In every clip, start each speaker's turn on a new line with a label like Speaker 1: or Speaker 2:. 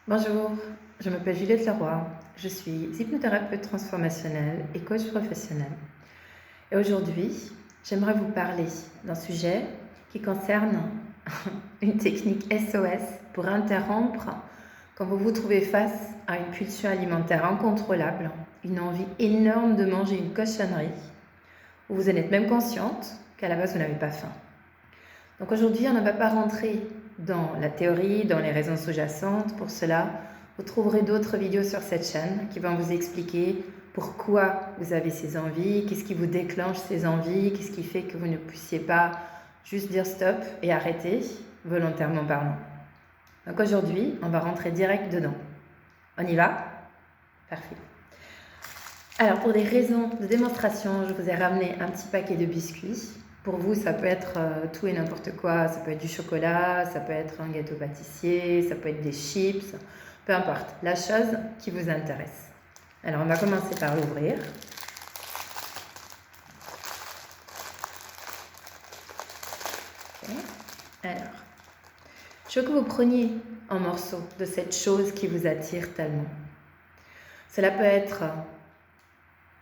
Speaker 1: Bonjour, je m'appelle Juliette Leroy, je suis hypnothérapeute transformationnelle et coach professionnel. Et aujourd'hui, j'aimerais vous parler d'un sujet qui concerne une technique SOS pour interrompre quand vous vous trouvez face à une pulsion alimentaire incontrôlable, une envie énorme de manger une cochonnerie, où vous en êtes même consciente qu'à la base vous n'avez pas faim. Donc aujourd'hui, on ne va pas rentrer dans la théorie, dans les raisons sous-jacentes. Pour cela, vous trouverez d'autres vidéos sur cette chaîne qui vont vous expliquer pourquoi vous avez ces envies, qu'est-ce qui vous déclenche ces envies, qu'est-ce qui fait que vous ne puissiez pas juste dire stop et arrêter, volontairement parlant. Donc aujourd'hui, on va rentrer direct dedans. On y va? Parfait. Alors pour des raisons de démonstration, je vous ai ramené un petit paquet de biscuits. Pour vous, ça peut être tout et n'importe quoi. Ça peut être du chocolat, ça peut être un gâteau pâtissier, ça peut être des chips, peu importe. La chose qui vous intéresse. Alors, on va commencer par l'ouvrir. Okay. Alors, je veux que vous preniez un morceau de cette chose qui vous attire tellement. Cela peut être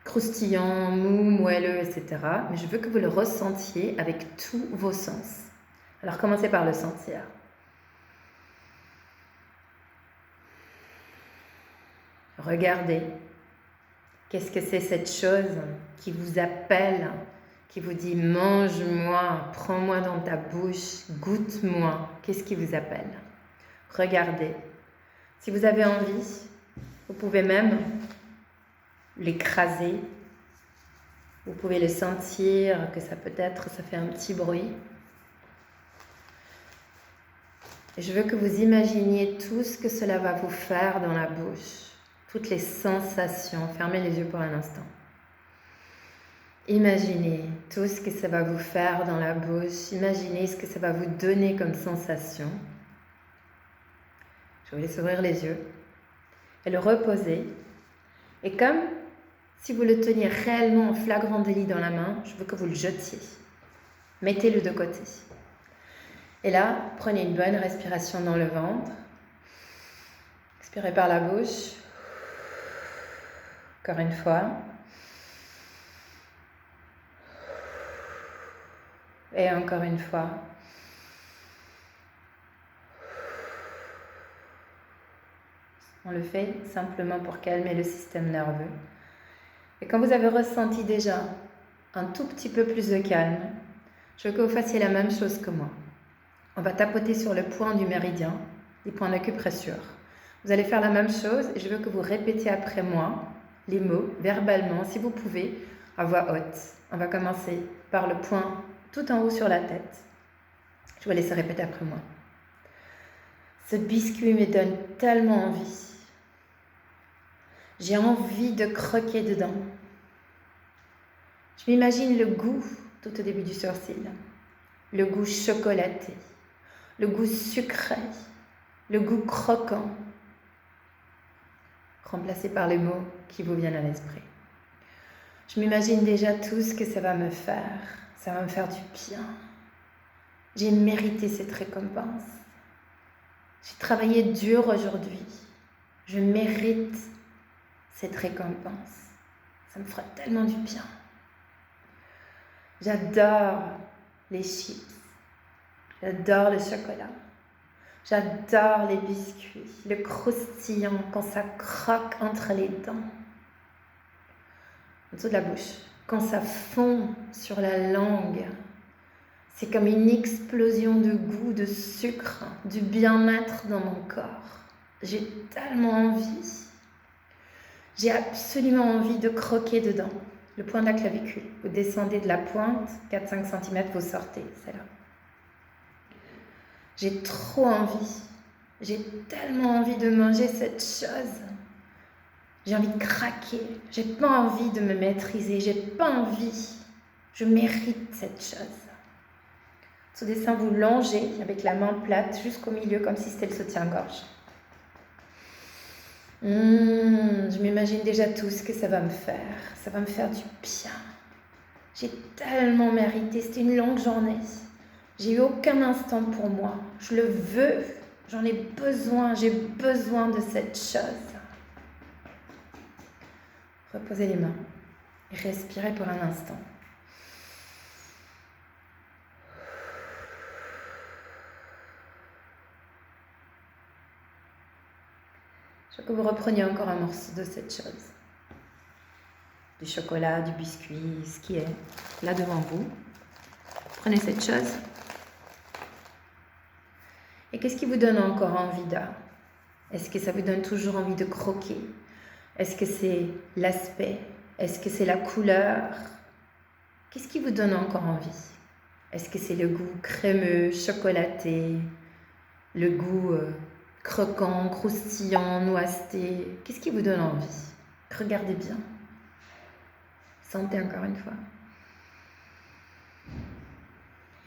Speaker 1: croustillant, mou, moelleux, etc. Mais je veux que vous le ressentiez avec tous vos sens. Alors commencez par le sentir. Regardez. Qu'est-ce que c'est cette chose qui vous appelle, qui vous dit « mange-moi, prends-moi dans ta bouche, goûte-moi ». Qu'est-ce qui vous appelle? Regardez. Si vous avez envie, vous pouvez même l'écraser. Vous pouvez le sentir, que ça fait un petit bruit. Et je veux que vous imaginiez tout ce que cela va vous faire dans la bouche. Toutes les sensations. Fermez les yeux pour un instant. Imaginez tout ce que ça va vous faire dans la bouche. Imaginez ce que ça va vous donner comme sensation. Je vous laisse ouvrir les yeux et le reposer. Et comme si vous le teniez réellement en flagrant délit dans la main, je veux que vous le jetiez. Mettez-le de côté. Et là, prenez une bonne respiration dans le ventre. Expirez par la bouche. Encore une fois. Et encore une fois. On le fait simplement pour calmer le système nerveux. Et quand vous avez ressenti déjà un tout petit peu plus de calme, je veux que vous fassiez la même chose que moi. On va tapoter sur le point du méridien, des points d'acupressure. Vous allez faire la même chose et je veux que vous répétiez après moi les mots verbalement, si vous pouvez, à voix haute. On va commencer par le point tout en haut sur la tête. Je vous laisse répéter après moi. Ce biscuit me donne tellement envie. J'ai envie de croquer dedans. Je m'imagine le goût tout au début du sourcil, le goût chocolaté, le goût sucré, le goût croquant, remplacé par les mots qui vous viennent à l'esprit. Je m'imagine déjà tout ce que ça va me faire. Ça va me faire du bien. J'ai mérité cette récompense. J'ai travaillé dur aujourd'hui. Je mérite cette récompense. Ça me fera tellement du bien. J'adore les chips. J'adore le chocolat. J'adore les biscuits. Le croustillant quand ça croque entre les dents. En dessous de la bouche. Quand ça fond sur la langue. C'est comme une explosion de goût, de sucre, du bien-être dans mon corps. J'ai tellement envie. J'ai absolument envie de croquer dedans. Le point de la clavicule. Vous descendez de la pointe, 4-5 cm, vous sortez. C'est là. J'ai trop envie. J'ai tellement envie de manger cette chose. J'ai envie de craquer. J'ai pas envie de me maîtriser. J'ai pas envie. Je mérite cette chose. Sous des seins, vous longez avec la main plate jusqu'au milieu comme si c'était le soutien-gorge. Je m'imagine déjà tout ce que ça va me faire. Ça va me faire du bien. J'ai tellement mérité. C'était une longue journée. J'ai eu aucun instant pour moi. Je le veux. J'en ai besoin, j'ai besoin de cette chose. Reposez les mains et respirez pour un instant. Je veux que vous repreniez encore un morceau de cette chose. Du chocolat, du biscuit, ce qui est là devant vous. Prenez cette chose. Et qu'est-ce qui vous donne encore envie d'art? Est-ce que ça vous donne toujours envie de croquer? Est-ce que c'est l'aspect? Est-ce que c'est la couleur? Qu'est-ce qui vous donne encore envie? Est-ce que c'est le goût crémeux, chocolaté, le goût croquant, croustillant, noiseté? Qu'est-ce qui vous donne envie? Regardez bien. Sentez encore une fois.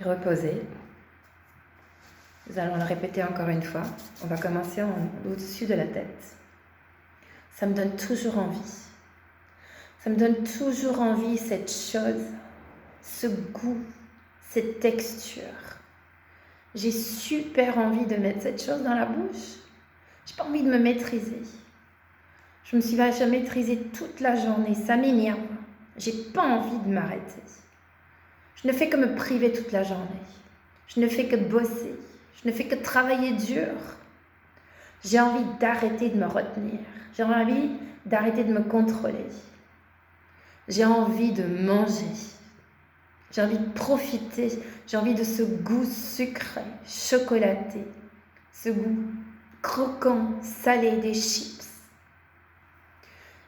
Speaker 1: Et reposez. Nous allons le répéter encore une fois. On va commencer au-dessus de la tête. Ça me donne toujours envie. Ça me donne toujours envie, cette chose, ce goût, cette texture. J'ai super envie de mettre cette chose dans la bouche. J'ai pas envie de me maîtriser. Je me suis déjà maîtrisée toute la journée. Ça m'énerve. J'ai pas envie de m'arrêter. Je ne fais que me priver toute la journée. Je ne fais que bosser. Je ne fais que travailler dur. J'ai envie d'arrêter de me retenir. J'ai envie d'arrêter de me contrôler. J'ai envie de manger. J'ai envie de profiter. J'ai envie de ce goût sucré, chocolaté. Ce goût croquant, salé des chips.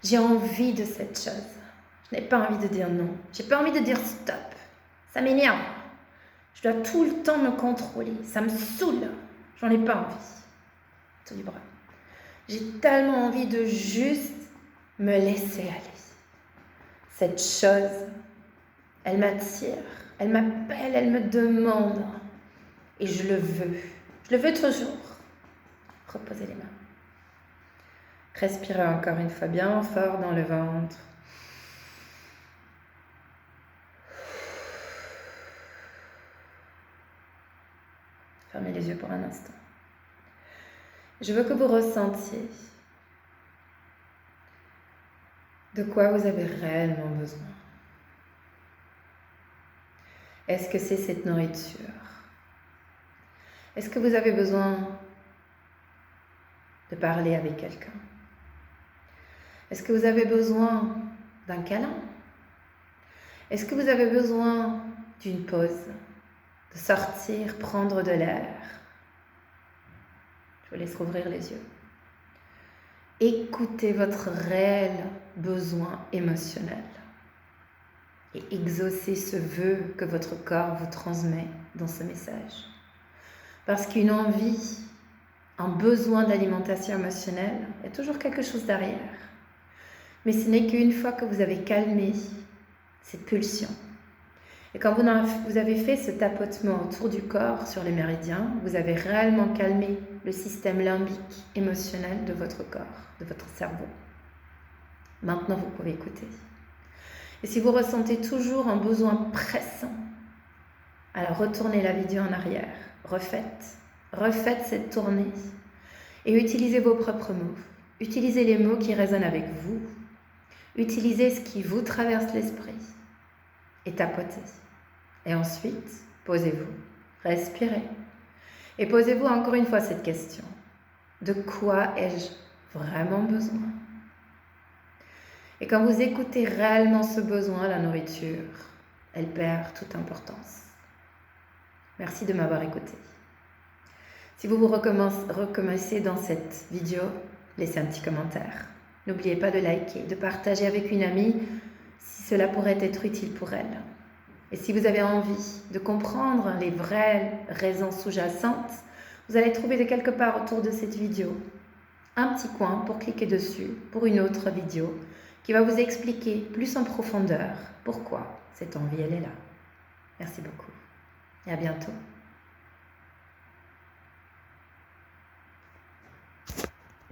Speaker 1: J'ai envie de cette chose. Je n'ai pas envie de dire non. J'ai pas envie de dire stop. Ça m'énerve. Je dois tout le temps me contrôler. Ça me saoule. J'en ai pas envie. Tout du bras. J'ai tellement envie de juste me laisser aller. Cette chose, elle m'attire, elle m'appelle, elle me demande. Et je le veux. Je le veux toujours. Reposez les mains. Respirez encore une fois bien fort dans le ventre. Fermez les yeux pour un instant. Je veux que vous ressentiez de quoi vous avez réellement besoin. Est-ce que c'est cette nourriture? Est-ce que vous avez besoin de parler avec quelqu'un? Est-ce que vous avez besoin d'un câlin? Est-ce que vous avez besoin d'une pause? De sortir, prendre de l'air? Je vous laisse rouvrir les yeux. Écoutez votre réel besoin émotionnel et exaucez ce vœu que votre corps vous transmet dans ce message. Parce qu'une envie, un besoin d'alimentation émotionnelle, il y a toujours quelque chose derrière. Mais ce n'est qu'une fois que vous avez calmé cette pulsion. Et quand vous avez fait ce tapotement autour du corps sur les méridiens, vous avez réellement calmé le système limbique émotionnel de votre corps, de votre cerveau. Maintenant, vous pouvez écouter. Et si vous ressentez toujours un besoin pressant, alors retournez la vidéo en arrière, refaites cette tournée et utilisez vos propres mots. Utilisez les mots qui résonnent avec vous. Utilisez ce qui vous traverse l'esprit et tapotez. Et ensuite, posez-vous, respirez. Et posez-vous encore une fois cette question. De quoi ai-je vraiment besoin? Et quand vous écoutez réellement ce besoin, la nourriture, elle perd toute importance. Merci de m'avoir écouté. Si vous recommencez dans cette vidéo, laissez un petit commentaire. N'oubliez pas de liker, de partager avec une amie si cela pourrait être utile pour elle. Et si vous avez envie de comprendre les vraies raisons sous-jacentes, vous allez trouver de quelque part autour de cette vidéo un petit coin pour cliquer dessus pour une autre vidéo qui va vous expliquer plus en profondeur pourquoi cette envie elle est là. Merci beaucoup et à bientôt.